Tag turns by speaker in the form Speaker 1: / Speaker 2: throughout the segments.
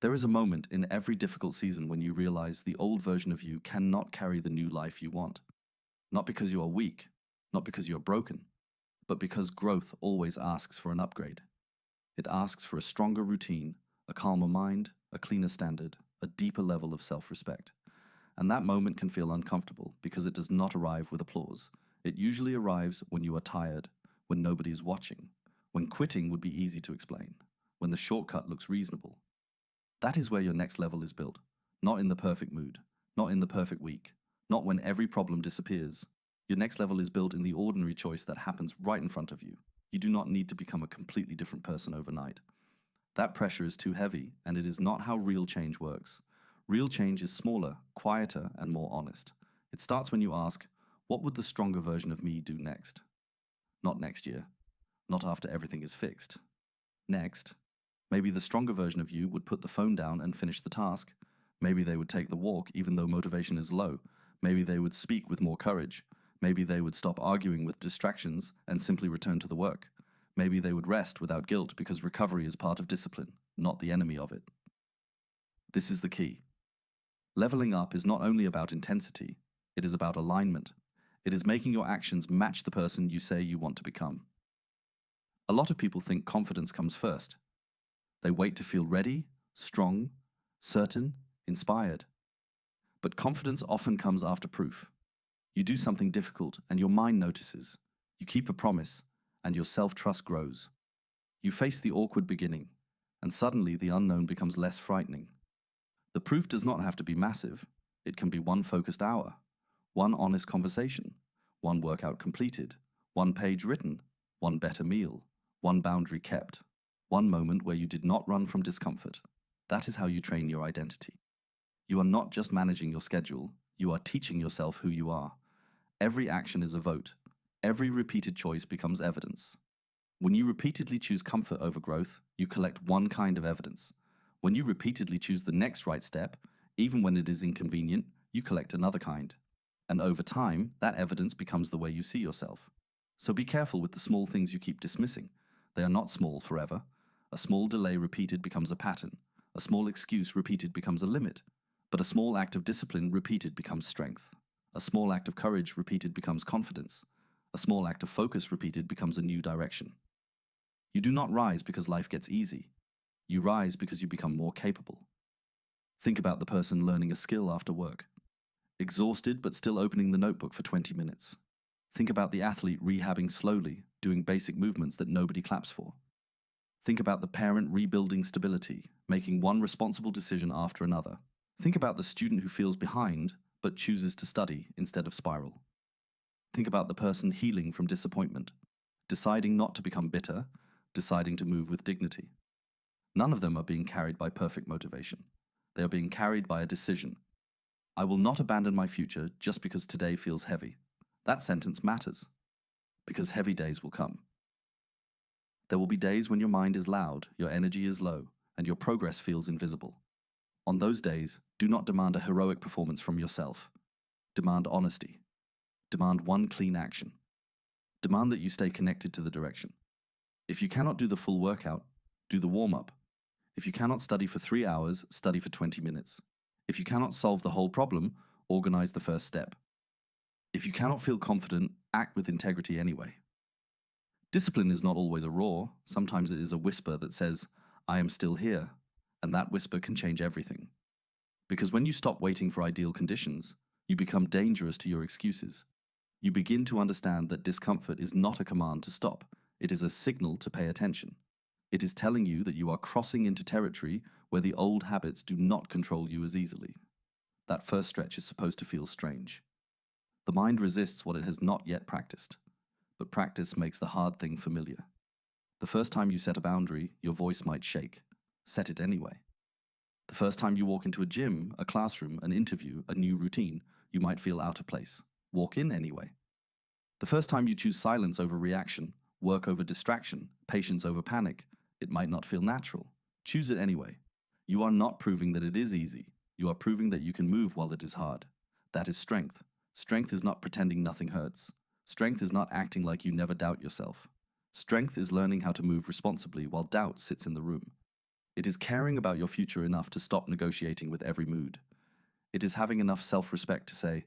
Speaker 1: There is a moment in every difficult season when you realize the old version of you cannot carry the new life you want. Not because you are weak, not because you are broken, but because growth always asks for an upgrade. It asks for a stronger routine, a calmer mind, a cleaner standard, a deeper level of self-respect. And that moment can feel uncomfortable because it does not arrive with applause. It usually arrives when you are tired, when nobody is watching, when quitting would be easy to explain, when the shortcut looks reasonable. That is where your next level is built, not in the perfect mood, not in the perfect week, not when every problem disappears. Your next level is built in the ordinary choice that happens right in front of you. You do not need to become a completely different person overnight. That pressure is too heavy, and it is not how real change works. Real change is smaller, quieter, and more honest. It starts when you ask, what would the stronger version of me do next? Not next year. Not after everything is fixed. Next. Maybe the stronger version of you would put the phone down and finish the task. Maybe they would take the walk even though motivation is low. Maybe they would speak with more courage. Maybe they would stop arguing with distractions and simply return to the work. Maybe they would rest without guilt because recovery is part of discipline, not the enemy of it. This is the key. Leveling up is not only about intensity, it is about alignment. It is making your actions match the person you say you want to become. A lot of people think confidence comes first. They wait to feel ready, strong, certain, inspired. But confidence often comes after proof. You do something difficult and your mind notices. You keep a promise and your self-trust grows. You face the awkward beginning and suddenly the unknown becomes less frightening. The proof does not have to be massive. It can be one focused hour, one honest conversation, one workout completed, one page written, one better meal, one boundary kept, one moment where you did not run from discomfort. That is how you train your identity. You are not just managing your schedule, you are teaching yourself who you are. Every action is a vote. Every repeated choice becomes evidence. When you repeatedly choose comfort over growth, you collect one kind of evidence. When you repeatedly choose the next right step, even when it is inconvenient, you collect another kind. And over time, that evidence becomes the way you see yourself. So be careful with the small things you keep dismissing. They are not small forever. A small delay repeated becomes a pattern. A small excuse repeated becomes a limit. But a small act of discipline repeated becomes strength. A small act of courage repeated becomes confidence. A small act of focus repeated becomes a new direction. You do not rise because life gets easy. You rise because you become more capable. Think about the person learning a skill after work. Exhausted but still opening the notebook for 20 minutes. Think about the athlete rehabbing slowly, doing basic movements that nobody claps for. Think about the parent rebuilding stability, making one responsible decision after another. Think about the student who feels behind but chooses to study instead of spiral. Think about the person healing from disappointment, deciding not to become bitter, deciding to move with dignity. None of them are being carried by perfect motivation. They are being carried by a decision. I will not abandon my future just because today feels heavy. That sentence matters, because heavy days will come. There will be days when your mind is loud, your energy is low, and your progress feels invisible. On those days, do not demand a heroic performance from yourself. Demand honesty. Demand one clean action. Demand that you stay connected to the direction. If you cannot do the full workout, do the warm-up. If you cannot study for 3 hours, study for 20 minutes. If you cannot solve the whole problem, organize the first step. If you cannot feel confident, act with integrity anyway. Discipline is not always a roar. Sometimes it is a whisper that says, I am still here, and that whisper can change everything. Because when you stop waiting for ideal conditions, you become dangerous to your excuses. You begin to understand that discomfort is not a command to stop. It is a signal to pay attention. It is telling you that you are crossing into territory where the old habits do not control you as easily. That first stretch is supposed to feel strange. The mind resists what it has not yet practiced, but practice makes the hard thing familiar. The first time you set a boundary, your voice might shake. Set it anyway. The first time you walk into a gym, a classroom, an interview, a new routine, you might feel out of place. Walk in anyway. The first time you choose silence over reaction, work over distraction, patience over panic, it might not feel natural. Choose it anyway. You are not proving that it is easy. You are proving that you can move while it is hard. That is strength. Strength is not pretending nothing hurts. Strength is not acting like you never doubt yourself. Strength is learning how to move responsibly while doubt sits in the room. It is caring about your future enough to stop negotiating with every mood. It is having enough self-respect to say,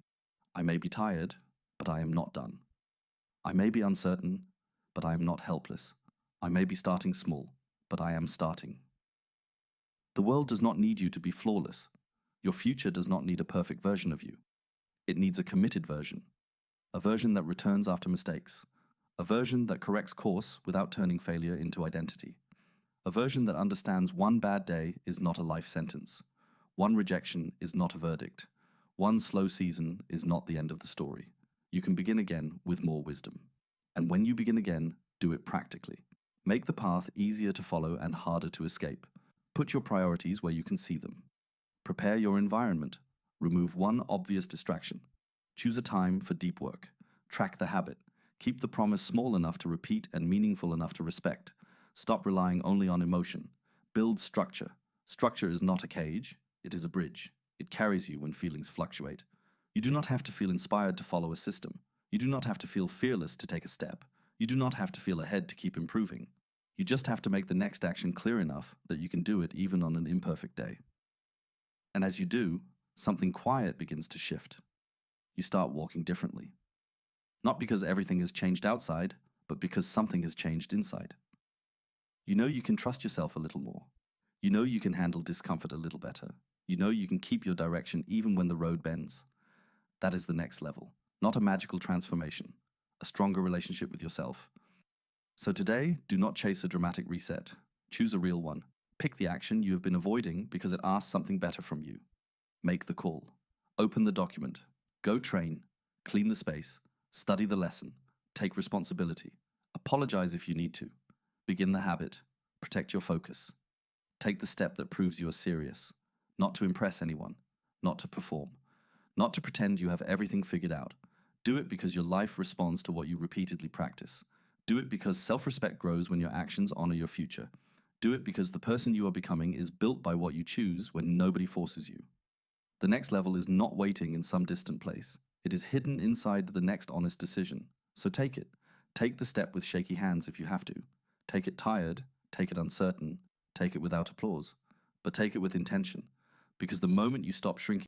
Speaker 1: I may be tired, but I am not done. I may be uncertain, but I am not helpless. I may be starting small, but I am starting. The world does not need you to be flawless. Your future does not need a perfect version of you. It needs a committed version, a version that returns after mistakes, a version that corrects course without turning failure into identity, a version that understands one bad day is not a life sentence, one rejection is not a verdict, one slow season is not the end of the story. You can begin again with more wisdom. And when you begin again, do it practically. Make the path easier to follow and harder to escape. Put your priorities where you can see them. Prepare your environment. Remove one obvious distraction. Choose a time for deep work. Track the habit. Keep the promise small enough to repeat and meaningful enough to respect. Stop relying only on emotion. Build structure. Structure is not a cage, it is a bridge. It carries you when feelings fluctuate. You do not have to feel inspired to follow a system. You do not have to feel fearless to take a step. You do not have to feel ahead to keep improving. You just have to make the next action clear enough that you can do it even on an imperfect day. And as you do, something quiet begins to shift. You start walking differently. Not because everything has changed outside, but because something has changed inside. You know you can trust yourself a little more. You know you can handle discomfort a little better. You know you can keep your direction even when the road bends. That is the next level, not a magical transformation, a stronger relationship with yourself. So today, do not chase a dramatic reset. Choose a real one. Pick the action you have been avoiding because it asks something better from you. Make the call. Open the document. Go train. Clean the space. Study the lesson. Take responsibility. Apologize if you need to. Begin the habit. Protect your focus. Take the step that proves you are serious. Not to impress anyone. Not to perform. Not to pretend you have everything figured out. Do it because your life responds to what you repeatedly practice. Do it because self-respect grows when your actions honor your future. Do it because the person you are becoming is built by what you choose when nobody forces you. The next level is not waiting in some distant place. It is hidden inside the next honest decision. So take it. Take the step with shaky hands if you have to. Take it tired, take it uncertain, take it without applause. But take it with intention. Because the moment you stop shrinking